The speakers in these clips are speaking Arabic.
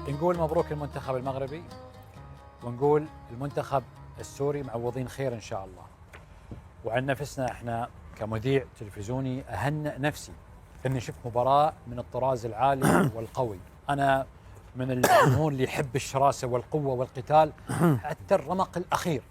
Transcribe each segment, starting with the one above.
نقول مبروك المنتخب المغربي، ونقول المنتخب السوري معوضين خير إن شاء الله. وعن نفسنا احنا كمذيع تلفزيوني أهنأ نفسي أني شفت مباراة من الطراز العالي والقوي. أنا من الجمهور اللي يحب الشراسة والقوة والقتال حتى الرمق الأخير،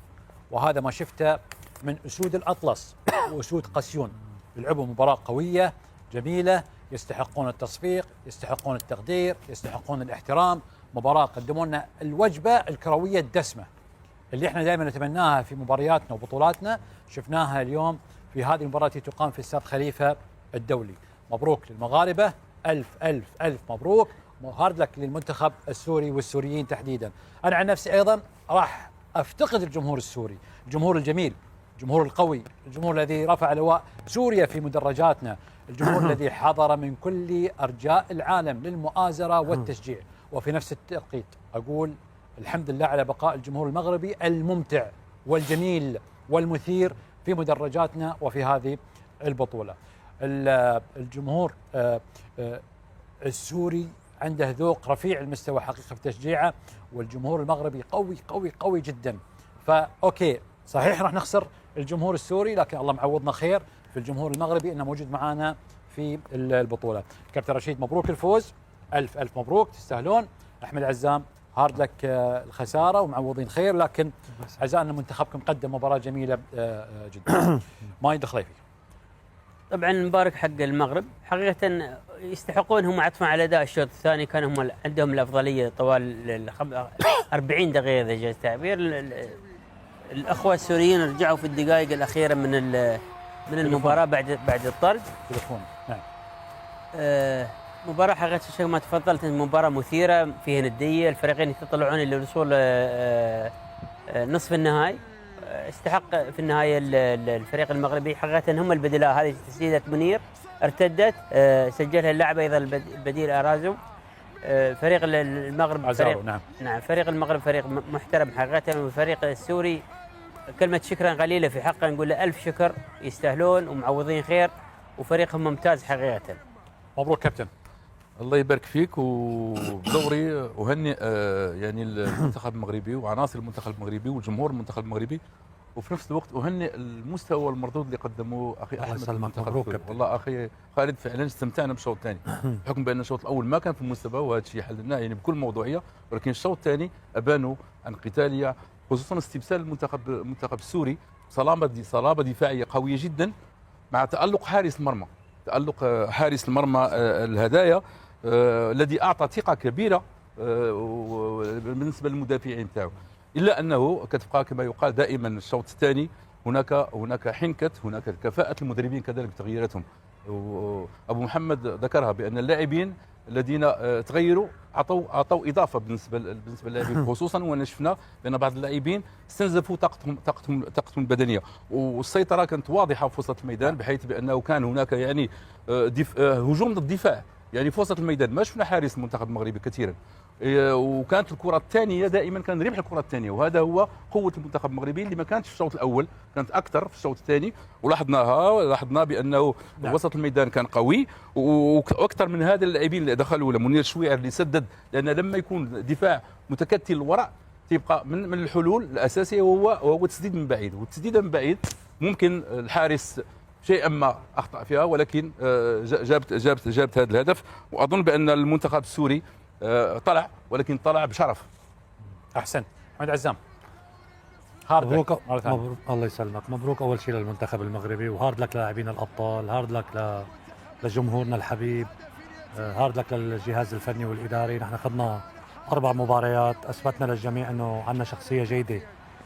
وهذا ما شفته من أسود الأطلس وأسود قسيون. يلعبوا مباراة قوية جميلة، يستحقون التصفيق، يستحقون التقدير، يستحقون الاحترام. مباراة قدموا لنا الوجبة الكروية الدسمة اللي احنا دائما نتمناها في مبارياتنا وبطولاتنا، شفناها اليوم في هذه المباراة التي تقام في استاد خليفة الدولي. مبروك للمغاربة، ألف ألف ألف مبروك، هارد لك للمنتخب السوري والسوريين تحديدا. أنا عن نفسي أيضا راح أفتقد الجمهور السوري، الجمهور الجميل، الجمهور القوي، الجمهور الذي رفع لواء سوريا في مدرجاتنا، الجمهور الذي حضر من كل أرجاء العالم للمؤازرة والتشجيع. وفي نفس التوقيت أقول الحمد لله على بقاء الجمهور المغربي الممتع والجميل والمثير في مدرجاتنا وفي هذه البطولة. الجمهور السوري عنده ذوق رفيع المستوى حقيقة في تشجيعه، والجمهور المغربي قوي قوي قوي جدا. فأوكي صحيح راح نخسر الجمهور السوري، لكن الله معوضنا خير في الجمهور المغربي انه موجود معنا في البطولة. كابتن رشيد مبروك الفوز، ألف ألف مبروك، تستاهلون. أحمد عزام هارد لك الخسارة ومعوضين خير، لكن أعزائنا منتخبكم قدم مباراة جميلة جدا. ما يدخل فيه. طبعا مبارك حق المغرب، حقيقة يستحقون هم عطفا على أداء الشوط الثاني، كان هم عندهم الأفضلية طوال 40 دقيقة إذا جاز التعبير. الأخوة السوريين رجعوا في الدقائق الأخيرة من المباراة بعد الطرد. تلفون نعم. مباراة حقيقة شيء ما تفضلت، مباراة مثيرة فيها ندية، الفريقين يتطلعون للوصول نصف النهائي. استحق في النهاية الفريق المغربي حقيقة هم البدلاء. هذه تسديدة منير ارتدت، سجلها اللاعب أيضا البديل أرازو. فريق المغرب فريق نعم فريق المغرب فريق محترم حقيقة، والفريق السوري كلمة شكرا قليلة في حقه، نقول له ألف شكر، يستاهلون ومعوضين خير، وفريقهم ممتاز حقيقة. مبروك كابتن. الله يبارك فيك. وبدوري أهنئ يعني المنتخب المغربي وعناصر المنتخب المغربي والجمهور المنتخب المغربي، وفي نفس الوقت أهنئ المستوى والمردود اللي قدموه أخي أحمد المنتخب. والله أخي خالد فعلا استمتعنا بالشوط الثاني بحكم بأن الشوط الأول ما كان في المستوى، وهذا الشيء حللناه يعني بكل موضوعية، ولكن الشوط الثاني أبانوا عن قتالية، خصوصا استبسال المنتخب السوري، صلابة دفاعية قوية جدا، مع تألق حارس المرمى، تألق حارس المرمى الهدايا الذي أعطى ثقة كبيرة بالنسبة للمدافعين تاعو. إلا أنه كتبقى كما يقال دائما الشوط الثاني هناك حنكة، هناك كفاءة المدربين كذلك تغييراتهم. أبو محمد ذكرها بأن اللاعبين الذين تغيروا أعطوا إضافة بالنسبة للاعبين، خصوصا وأنا شفنا بأن بعض اللاعبين استنزفوا طاقتهم البدنية، والسيطرة كانت واضحة في وسط الميدان، بحيث بأنه كان هناك يعني هجوم ضد الدفاع يعني في وسط الميدان. ما شفنا حارس المنتخب المغربي كثيرا، وكانت الكرة الثانية دائما كان ربح الكرة الثانية، وهذا هو قوة المنتخب المغربي اللي ما كانتش في الشوط الأول، كانت أكثر في الشوط الثاني، لاحظنا بأنه وسط الميدان كان قوي، وأكثر من هذا اللاعبين اللي دخلوا منير شويعر اللي سدد، لأن لما يكون دفاع متكتل للوراء تبقى من الحلول الأساسية وهو التسديد من بعيد، والتسديد من بعيد ممكن الحارس شيئا ما أخطأ فيها، ولكن جابت هذا الهدف. وأظن بأن المنتخب السوري طلع، ولكن طلع بشرف. أحسن. محمد عزام مبروك الله يسلمك. مبروك أول شيء للمنتخب المغربي، وهارد لك للاعبين الأبطال، هارد لك لجمهورنا الحبيب، هارد لك للجهاز الفني والإداري. نحن أخذنا 4 مباريات، أثبتنا للجميع أنه عندنا شخصية جيدة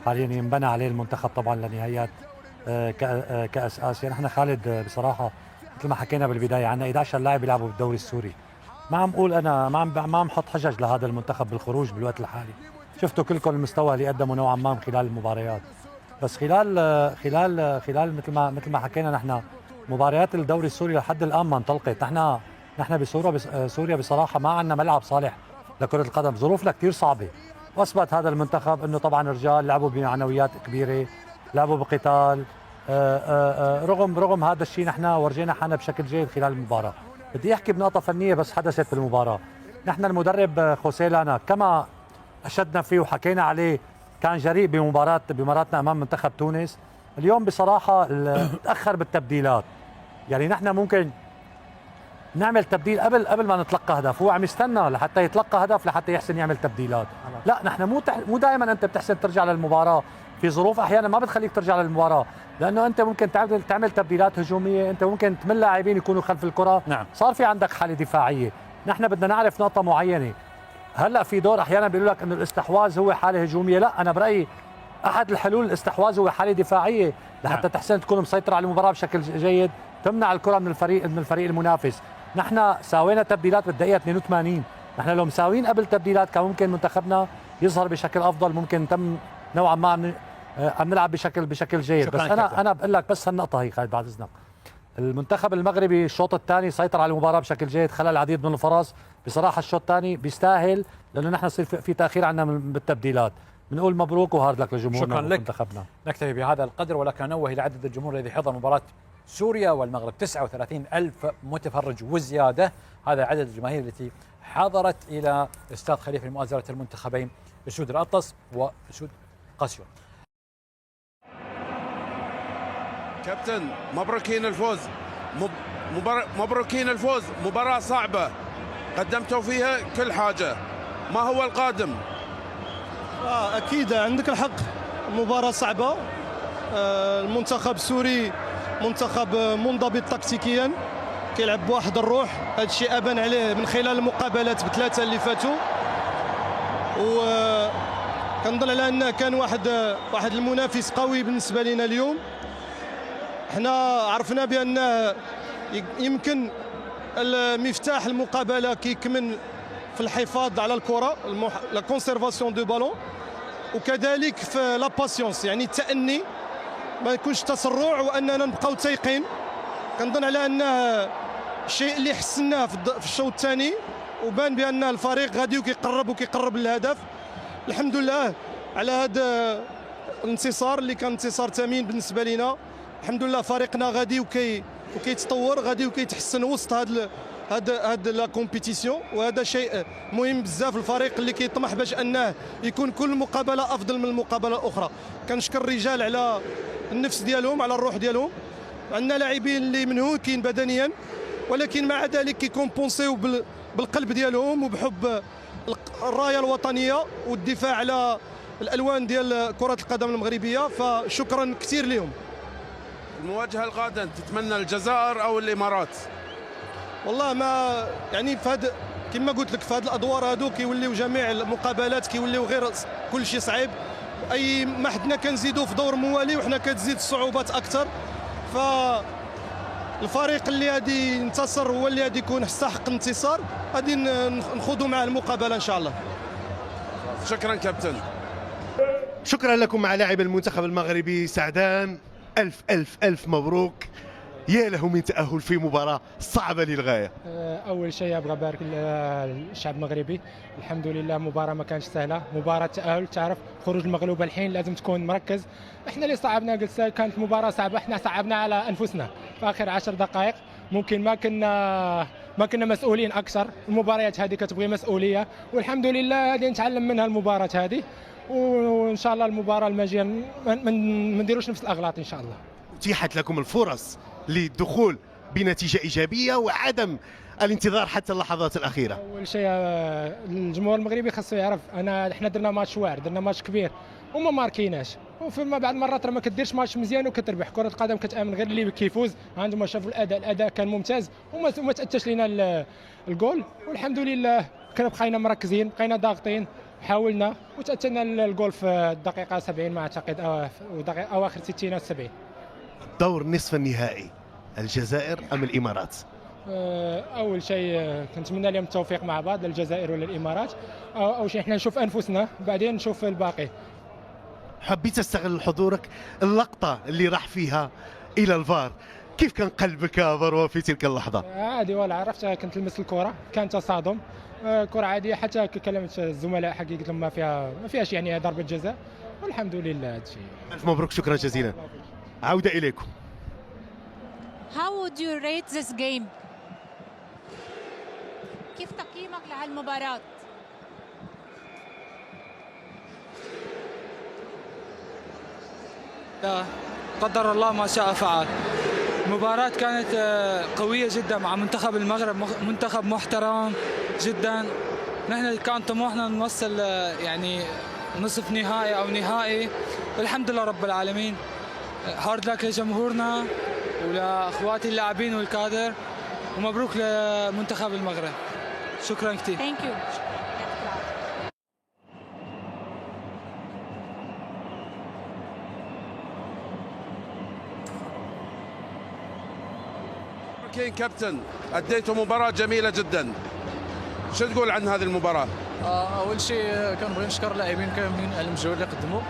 حاليا ينبنى عليه المنتخب طبعا لنهايات كأس آسيا. نحن خالد بصراحة مثل ما حكينا بالبداية عندنا 11 لاعب يلعبوا بالدوري السوري. ما عم اقول انا ما عم حط حجج لهذا المنتخب بالخروج بالوقت الحالي، شفتوا كلكم المستوى اللي قدمه نوعا ما من خلال المباريات، بس خلال مثل ما حكينا نحن مباريات الدوري السوري لحد الان ما انطلقت. نحن بسوريا بصراحة ما عندنا ملعب صالح لكرة القدم، ظروفنا كثير صعبة، واثبت هذا المنتخب انه طبعا الرجال لعبوا بمعنويات كبيرة، لعبوا بقتال، رغم هذا الشيء نحن ورجينا حالنا بشكل جيد خلال المباراة. بدي احكي بنقطة فنية بس حدثت في المباراة. نحن المدرب خوسيه لانا كما اشدنا فيه وحكينا عليه كان جريء بمباراتنا امام منتخب تونس. اليوم بصراحه تاخر بالتبديلات، يعني نحن ممكن نعمل تبديل قبل ما نتلقى هدف، هو عم يستنى لحتى يتلقى هدف لحتى يحسن يعمل تبديلات. لا نحن مو دائما انت بتحسن ترجع للمباراه، في ظروف احيانا ما بتخليك ترجع للمباراه، لانه انت ممكن تعمل تبديلات هجوميه، انت ممكن تمل لاعبين يكونوا خلف الكره. نعم. صار في عندك حاله دفاعيه، نحن بدنا نعرف نقطه معينه. هلا في دور احيانا بيقولوا لك انه الاستحواذ هو حاله هجوميه، لا انا برايي احد الحلول الاستحواذ هو حاله دفاعيه لحتى نعم. تحسن تكون مسيطر على المباراه بشكل جيد، تمنع الكره من الفريق المنافس. نحن ساوينا تبديلات بالدقيقه 82، نحن لو مساويين قبل تبديلات كان ممكن منتخبنا يظهر بشكل افضل، ممكن تم نوعا ما عم نلعب بشكل جيد. بس انا بقول لك بس هالنقطه هي خالد بعد اذنك، المنتخب المغربي الشوط الثاني سيطر على المباراه بشكل جيد، خلى العديد من الفرص. بصراحه الشوط الثاني بيستاهل لانه نحن صير في تاخير عنا بالتبديلات. بنقول مبروك وهارد لك لجمهورنا ومنتخبنا. نكتفي بهذا القدر، ولكن نوه الى عدد الجمهور الذي حضر مباراه سوريا والمغرب 39,000 متفرج وزياده، هذا عدد الجماهير التي حضرت الى استاد خليفه لمؤازره المنتخبين اسود الاطلس واسود قاسيون. كابتن مبروكين الفوز، مبروكين الفوز، مباراة صعبة قدمتوا فيها كل حاجة، ما هو القادم؟ أكيد عندك الحق، مباراة صعبة. المنتخب السوري منتخب منضبط تكتيكيا، كيلعب بواحد الروح، هذا الشيء أبان عليه من خلال المقابلات بثلاثة اللي فاتوا. وكنظن على أنه كان واحد المنافس قوي بالنسبة لنا اليوم. احنا عرفنا بأن يمكن مفتاح المقابلة كيكمن في الحفاظ على الكرة، لا كونسيرفاسيون دو بالون، وكذلك في لا باسيونس، يعني التأني، ما يكونش تسرع وأننا نبقاو تايقين. كنظن على أنه الشيء اللي حسناه في الشوط الثاني، وبان بأن الفريق غادي وكيقرب للهدف. الحمد لله على هذا الانتصار اللي كان انتصار ثمين بالنسبة لنا. الحمد لله فريقنا غادي وكيتطور، غادي وكيتحسن وسط هاد لا كومبيتيسيون، وهذا شيء مهم بزاف. الفريق اللي كيطمح باش انه يكون كل مقابله افضل من المقابله الاخرى. كنشكر الرجال على النفس ديالهم، على الروح ديالهم. عندنا لاعبين اللي منهوكين بدنيا، ولكن مع ذلك كيكومبونسيو بالقلب ديالهم وبحب الرايه الوطنيه والدفاع على الالوان ديال كره القدم المغربيه. فشكرا كثير لهم. المواجهة القادمة تتمنى الجزائر أو الإمارات؟ والله ما يعني في هذا كما قلت لك، في هذه الادوار هذو كيوليو جميع المقابلات كيوليو غير كل شيء صعيب، اي ما حدنا كنزيدوا في دور موالي وحنا كتزيد الصعوبات اكثر. فالفريق اللي غادي ينتصر هو اللي غادي يكون يستحق الانتصار، غادي نخوضوا معاه المقابله ان شاء الله. شكرا كابتن. شكرا لكم مع لاعب المنتخب المغربي سعدان، ألف مبروك، يا له من تأهل في مباراة صعبة للغاية. أول شيء أبغى أبارك للشعب المغربي، الحمد لله مباراة ما كانش سهلة، مباراة تأهل، تعرف خروج المغلوب الحين لازم تكون مركز. احنا اللي صعبنا، قلت كانت مباراة صعبة، احنا صعبنا على أنفسنا في آخر 10 دقائق، ممكن ما كنا مسؤولين أكثر. المباريات هذه كتبغي مسؤولية، والحمد لله غادي نتعلم منها المباراة هذه، وإن شاء الله المباراة الماجية ما نديروش نفس الأغلاط إن شاء الله. أتيحت لكم الفرص للدخول بنتيجة إيجابية وعدم الانتظار حتى اللحظات الأخيرة. أول شيء الجمهور المغربي خاصو يعرف احنا درنا ماتش واعر، درنا ماتش كبير وما ماركيناش، وفيما بعد مرات ما كديرش ماتش مزيان وكتربح. كرة القدم كتآمن غير اللي كيفوز. عندما شافوا الأداء كان ممتاز وما تأتاش لنا الجول، والحمد لله كنا بقينا مركزين، بقينا ضاغطين، حاولنا وتأتينا الجول في الدقيقة 70 ما أعتقد، أواخر 60 70. دور نصف النهائي الجزائر أم الإمارات؟ أول شيء كنتمنى لهم التوفيق مع بعض، الجزائر ولا الإمارات. أول شيء احنا نشوف أنفسنا بعدين نشوف الباقي. حبيت استغل حضورك، اللقطة اللي راح فيها إلى الفار، كيف كان قلبك يا مروان في تلك اللحظة؟ عادي ولا عرفت، كنت لمس الكرة، كان تصادم، كرة عادية. حتى كلمت الزملاء حقي قلت لهم ما فيهاش يعني ضربة جزاء، والحمد لله هذا الشيء. ألف مبروك، شكرا جزيلا. عودة إليكم. How would you rate this game? كيف تقييمك لهالمباراة؟ لا قدر الله ما شاء فعل. المباراة كانت قوية جدا مع منتخب المغرب، منتخب محترم جدا. نحن كان طموحنا نوصل يعني نصف نهائي أو نهائي، والحمد لله رب العالمين. هارد لك لجمهورنا ولاخواتي اللاعبين والكادر، ومبروك لمنتخب المغرب. شكرا كثير. ثانك يو. كابتن، أديتوا مباراة جميلة جدا، شو تقول عن هذه المباراة؟ اول شيء كنبغي نشكر اللاعبين كاملين على المجهود اللي قدموا.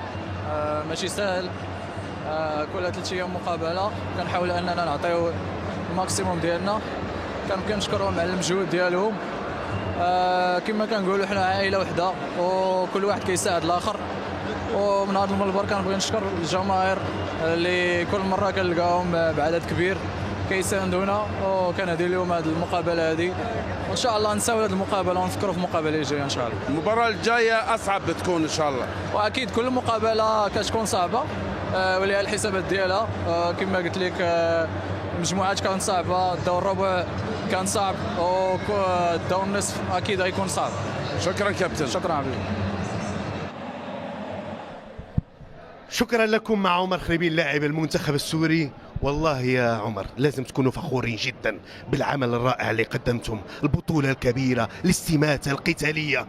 ماشي سهل، كل 3 ايام مقابله كنحاول اننا نعطيو الماكسيموم ديالنا. كنبغي نشكرهم على المجهود ديالهم. كما كنقولوا حنا عائله وحده وكل واحد كيساعد الاخر. ومن هذا المنبر كنبغي نشكر الجماهير اللي كل مره كنلقاهم بعدد كبير كيساندونا، وكنهدي لهم هذه المقابله هذه، وان شاء الله نساو هذه المقابله ونفكروا في مقابله جايه ان شاء الله. المباراه الجايه اصعب بتكون ان شاء الله. واكيد كل مقابله كتكون صعبه ولها الحسابات ديالها. كما قلت لك المجموعات كانت صعبه، الدور الربع كان صعب، والدور النصف اكيد غيكون صعب. شكرا كابتن. شكرا حبيبي. شكرا لكم مع عمر خريبين لاعب المنتخب السوري. والله يا عمر لازم تكونوا فخورين جدا بالعمل الرائع اللي قدمتم، البطولة الكبيرة، الاستماتة القتالية.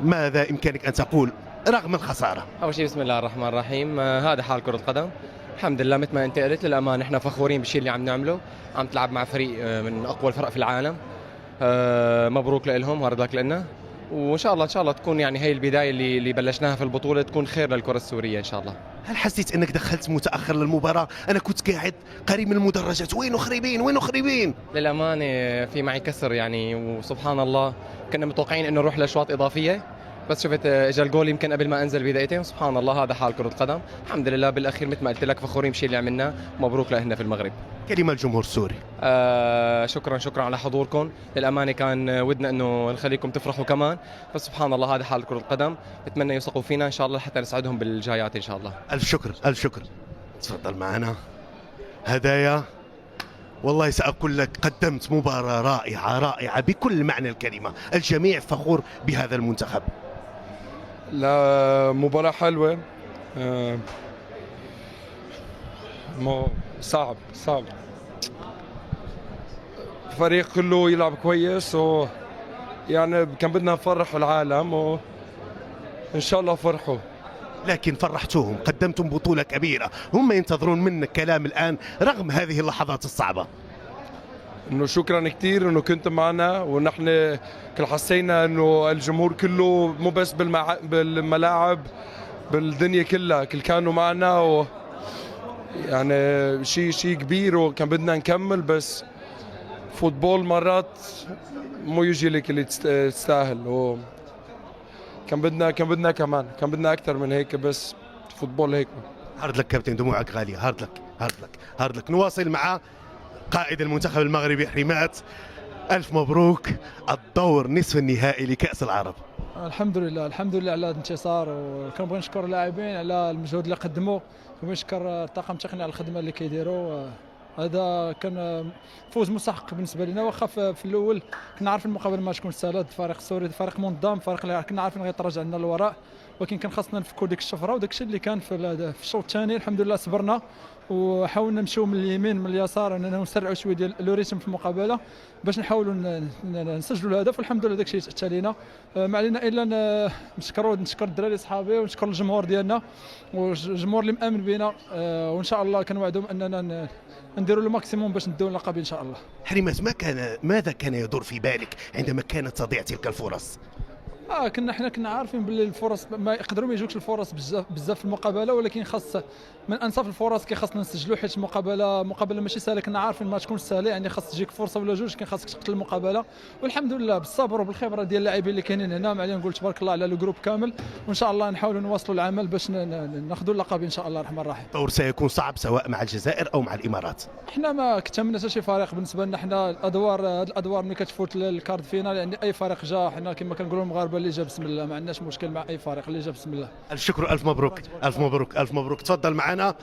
ماذا إمكانك أن تقول رغم الخسارة؟ أول شيء بسم الله الرحمن الرحيم. هذا حال كرة القدم، الحمد لله. مثل ما أنت قلت، للأمانة إحنا فخورين بالشيء اللي عم نعمله. عم تلعب مع فريق من أقوى الفرق في العالم. مبروك لهم، هارد لك لنا، وان شاء الله تكون يعني هي البدايه اللي بلشناها في البطوله تكون خير للكره السوريه ان شاء الله. هل حسيت انك دخلت متاخر للمباراه؟ انا كنت قاعد قريب من المدرجات، وينو خريبين؟ للامانه في معي كسر يعني، وسبحان الله كنا متوقعين انه نروح لاشواط اضافيه، بس شفت اجى الجول يمكن قبل ما انزل بدايتين. سبحان الله، هذا حال كره القدم. الحمد لله بالاخير مثل ما قلت لك فخورين بالشيء اللي عملناه. مبروك لهنا في المغرب. كلمه الجمهور السوري. شكرا على حضوركم. للامانه كان ودنا انه نخليكم تفرحوا كمان، بس سبحان الله هذا حال كره القدم. بتمنى يثقوا فينا ان شاء الله حتى نساعدهم بالجايات ان شاء الله. الف شكر. تفضل معنا هدايا. والله سأقول لك قدمت مباراة رائعة بكل معنى الكلمة. الجميع فخور بهذا المنتخب. لا مباراة حلوة. صعب الفريق كله يلعب كويس، يعني كان بدنا نفرح العالم، وإن شاء الله فرحوا. لكن فرحتوهم، قدمتم بطولة كبيرة، هم ينتظرون منك كلام الآن رغم هذه اللحظات الصعبة. انه شكرا كثير انه كنت معنا، ونحن كل حسينا انه الجمهور كله مو بس بالملاعب، بالدنيا كلها كل كانوا معنا، يعني شيء كبير، وكان بدنا نكمل، بس فوتبول مرات مو يجي لك اللي تستاهل. كان بدنا كمان، كان بدنا اكثر من هيك، بس فوتبول هيك. هارد لك كابتن، دموعك غالية. هارد لك. نواصل مع قائد المنتخب المغربي حريمات. ألف مبروك الدور نصف النهائي لكأس العرب. الحمد لله على الانتصار، وكنبغي نشكر اللاعبين على المجهود اللي قدموه، ونشكر الطاقم التقني على الخدمه اللي كيديروا. هذا كان فوز مستحق بالنسبه لنا، واخا في الاول كنا عارفين المقابله ما تكون سهله. الفريق السوري فريق منظم، فريق اللي كنا عارفين غيتراجع لنا للوراء، ولكن كان خاصنا نفكوا ديك الشفره، وداك الشيء اللي كان في الشوط الثاني. الحمد لله صبرنا وحاولنا نمشيو من اليمين من اليسار، اننا نسرعوا شويه ديال الريتم في المقابله باش نحاولوا نسجلوا الهدف، والحمد لله داك الشيء اتى لينا. ما علينا الا نشكر الدراري صحابي، ونشكر الجمهور ديالنا والجمهور اللي مآمن بنا، وان شاء الله كنوعدهم اننا نديروا الماكسيموم باش نديو اللقب ان شاء الله. حريمات، ماذا كان يدور في بالك عندما كانت تضيع تلك الفرص؟ كنا عارفين باللي الفرص ما يقدروا ما يجوكش الفرص بزاف في المقابله، ولكن خاص من انصاف الفرص خاصنا نسجلوا، حيت المقابله ماشي سهله. كنا عارفين ما تكونش سهله، يعني خاص تجيك فرصه ولا جوج، كان خاصك تقتل المقابله. والحمد لله بالصبر وبالخبره ديال اللاعبين اللي كاينين هنا، ما علينا نقول تبارك الله على لو جروب كامل، وان شاء الله نحاولوا نواصلوا العمل باش ناخذوا اللقب ان شاء الله الرحمن الرحيم. الدور سيكون صعب سواء مع الجزائر او مع الامارات. احنا ما كتهمنا حتى شي فريق بالنسبه لنا. احنا الادوار ملي كتفوت للكارد فينال، يعني اي فريق جا، احنا كما كنقولوا المغاربه اللي جا بسم الله، ما عندناش مشكل مع اي فريق اللي جا بسم الله. الشكر، الف مبروك الف مبروك الف مبروك. تفضل معنا.